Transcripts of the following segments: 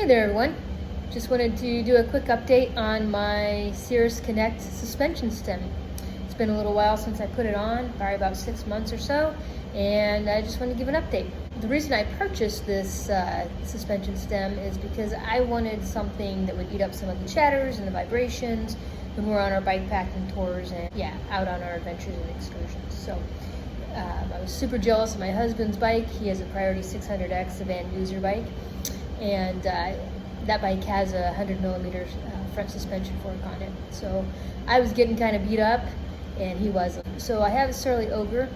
Hey there everyone, just wanted to do a quick update on my Cirrus Kinekt suspension stem. It's been a little while since I put it on, probably about 6 months or so, and I just wanted to give an update. The reason I purchased this suspension stem is because I wanted something that would eat up some of the chatters and the vibrations when we're on our bike packing tours and out on our adventures and excursions. So I was super jealous of my husband's bike. He has a Priority 600X, the Van Duzer bike. And that bike has a 100 millimeter front suspension fork on it. So I was getting kind of beat up and he wasn't. So I have a Surly Ogre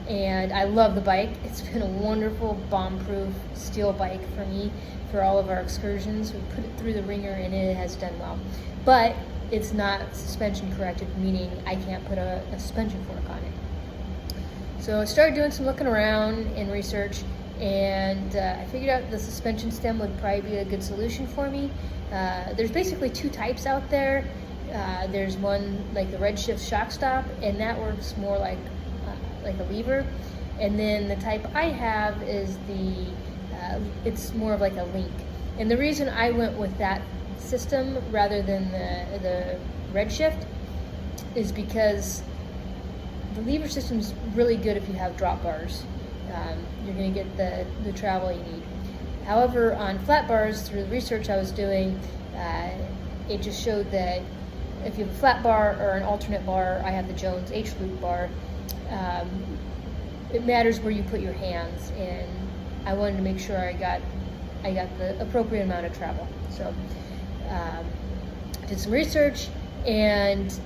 and I love the bike. It's been a wonderful bomb-proof steel bike for me for all of our excursions. We put it through the ringer and it has done well. But it's not suspension corrected, meaning I can't put a suspension fork on it. So I started doing some looking around and research, and I figured out the suspension stem would probably be a good solution for me. There's basically two types out there. There's one like the Redshift shock stop, and that works more like a lever. And then the type I have is it's more of like a link. And the reason I went with that system rather than the Redshift is because the lever system is really good if you have drop bars. You're going to get the travel you need. However, on flat bars, through the research I was doing, it just showed that if you have a flat bar or an alternate bar, I have the Jones H-loop bar, it matters where you put your hands, and I wanted to make sure I got the appropriate amount of travel. So did some research, and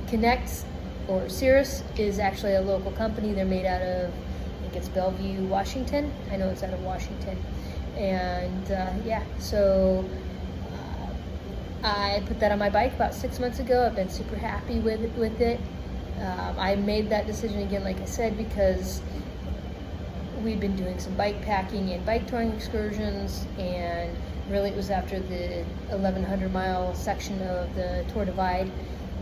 Kinekt or Cirrus is actually a local company. They're made out of, I think it's Bellevue, Washington. I know it's out of Washington. And so I put that on my bike about 6 months ago. I've been super happy with it. I made that decision again, like I said, because we've been doing some bike packing and bike touring excursions, and really it was after the 1,100 mile section of the Tour Divide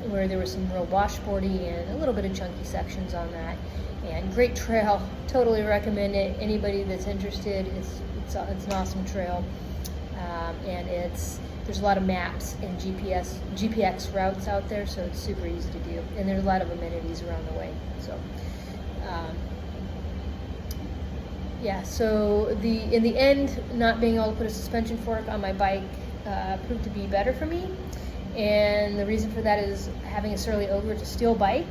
where there was some real washboardy and a little bit of chunky sections on that. And great trail, totally recommend it. Anybody that's interested, it's an awesome trail. And there's a lot of maps and GPX routes out there, so it's super easy to do. And there's a lot of amenities around the way. So so in the end, not being able to put a suspension fork on my bike proved to be better for me. And the reason for that is having a Surly Ogre. It's a steel bike.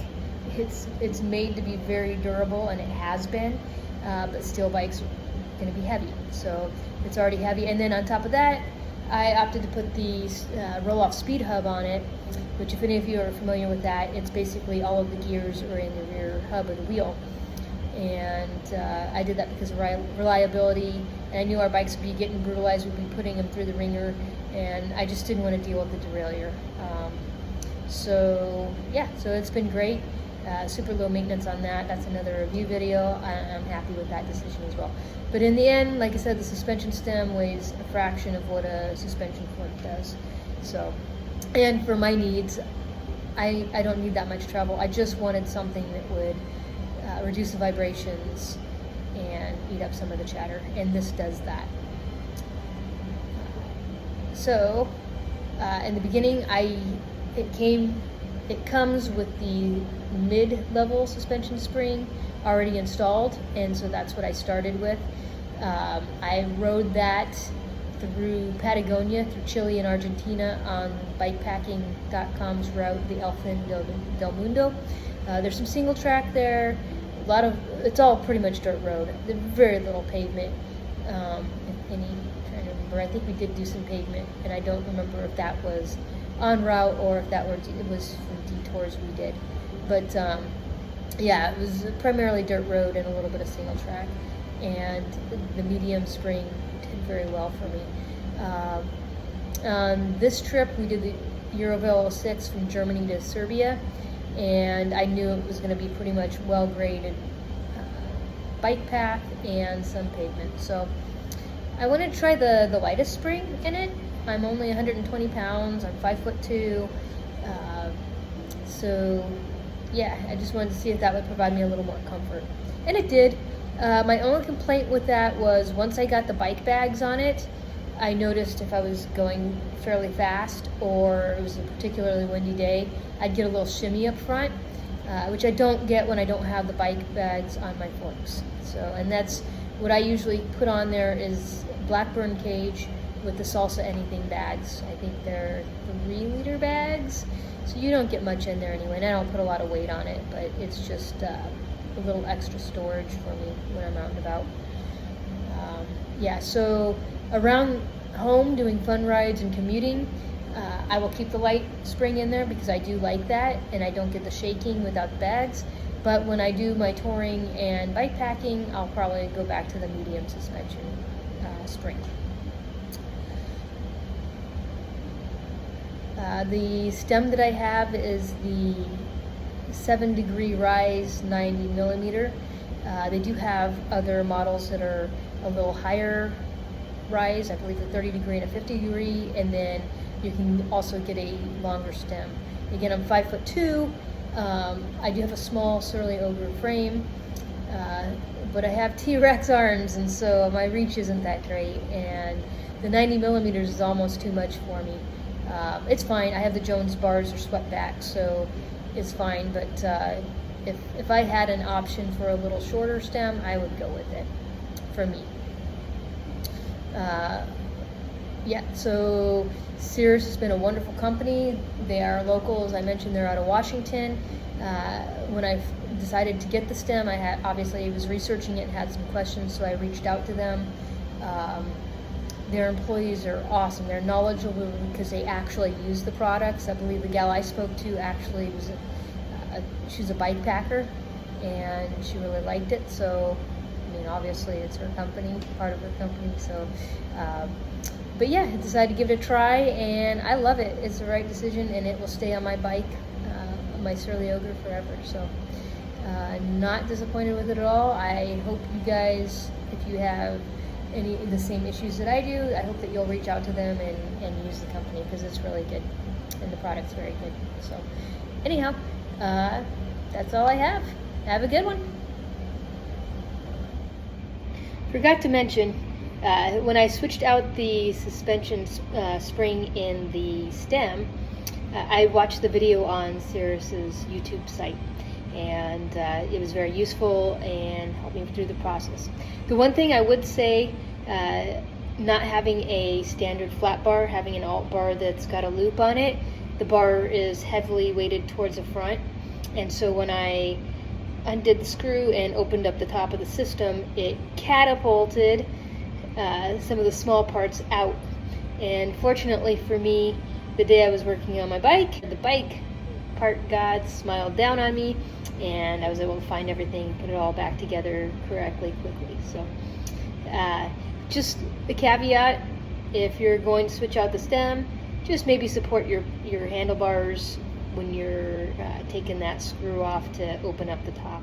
It's made to be very durable, and it has been, but steel bikes are going to be heavy, so it's already heavy. And then on top of that, I opted to put the roll-off speed hub on it, which, if any of you are familiar with that, it's basically all of the gears are in the rear hub of the wheel. And I did that because of reliability, and I knew our bikes would be getting brutalized. We'd be putting them through the ringer, and I just didn't want to deal with the derailleur. So it's been great. Super low maintenance on that. That's another review video. I'm happy with that decision as well. But in the end, like I said, the suspension stem weighs a fraction of what a suspension fork does. So, and for my needs, I don't need that much travel. I just wanted something that would reduce the vibrations and eat up some of the chatter, and this does that. So in the beginning, it comes with the mid-level suspension spring already installed, and so that's what I started with. I rode that through Patagonia, through Chile and Argentina on bikepacking.com's route, the El Fin del Mundo. There's some single track there. It's all pretty much dirt road. There's very little pavement, if any. I'm trying to remember. I think we did do some pavement, and I don't remember if that was on route or if it was from detours we did. But it was primarily dirt road and a little bit of single track. And the medium spring did very well for me. On this trip, we did the Eurovelo 06 from Germany to Serbia, and I knew it was going to be pretty much well-graded bike path and some pavement. So I wanted to try the lightest spring in it. I'm only 120 pounds, I'm 5'2". I just wanted to see if that would provide me a little more comfort. And it did. My only complaint with that was once I got the bike bags on it, I noticed if I was going fairly fast or it was a particularly windy day, I'd get a little shimmy up front, which I don't get when I don't have the bike bags on my forks. So, and that's what I usually put on there is Blackburn cage with the Salsa Anything bags. I think they're 3-liter bags, so you don't get much in there anyway, and I don't put a lot of weight on it, but it's just a little extra storage for me when I'm out and about. Yeah, so around home doing fun rides and commuting, I will keep the light spring in there because I do like that and I don't get the shaking without the bags. But when I do my touring and bike packing, I'll probably go back to the medium suspension spring. The stem that I have is the 7-degree rise 90 millimeter. They do have other models that are a little higher rise, I believe a 30-degree and a 50-degree, and then you can also get a longer stem. Again, I'm 5'2". I do have a small Surly Ogre frame, but I have T-Rex arms, and so my reach isn't that great, and the 90 millimeters is almost too much for me. It's fine. I have the Jones bars or swept back, so it's fine, but if I had an option for a little shorter stem, I would go with it for me. Yeah, so Sears has been a wonderful company. They are local, as I mentioned, they're out of Washington. When I decided to get the stem, I obviously was researching it and had some questions, so I reached out to them. Their employees are awesome. They're knowledgeable because they actually use the products. I believe the gal I spoke to actually was she's a bike packer, and she really liked it. So, I mean, obviously it's her company, part of her company. So, but yeah, I decided to give it a try, and I love it. It's the right decision, and it will stay on my bike, my Surly Ogre, forever. So, not disappointed with it at all. I hope you guys, if you have any of the same issues that I do, I hope that you'll reach out to them and use the company because it's really good and the product's very good. So anyhow, that's all I have. Have a good one. Forgot to mention, when I switched out the suspension spring in the stem, I watched the video on Cirrus's YouTube site, and it was very useful and helped me through the process. The one thing I would say, not having a standard flat bar, having an alt bar that's got a loop on it, the bar is heavily weighted towards the front, and so when I undid the screw and opened up the top of the system, it catapulted some of the small parts out. And fortunately for me, the day I was working on my bike, the bike part god smiled down on me, and I was able to find everything, put it all back together correctly, quickly. So just a caveat, if you're going to switch out the stem, just maybe support your handlebars when you're taking that screw off to open up the top.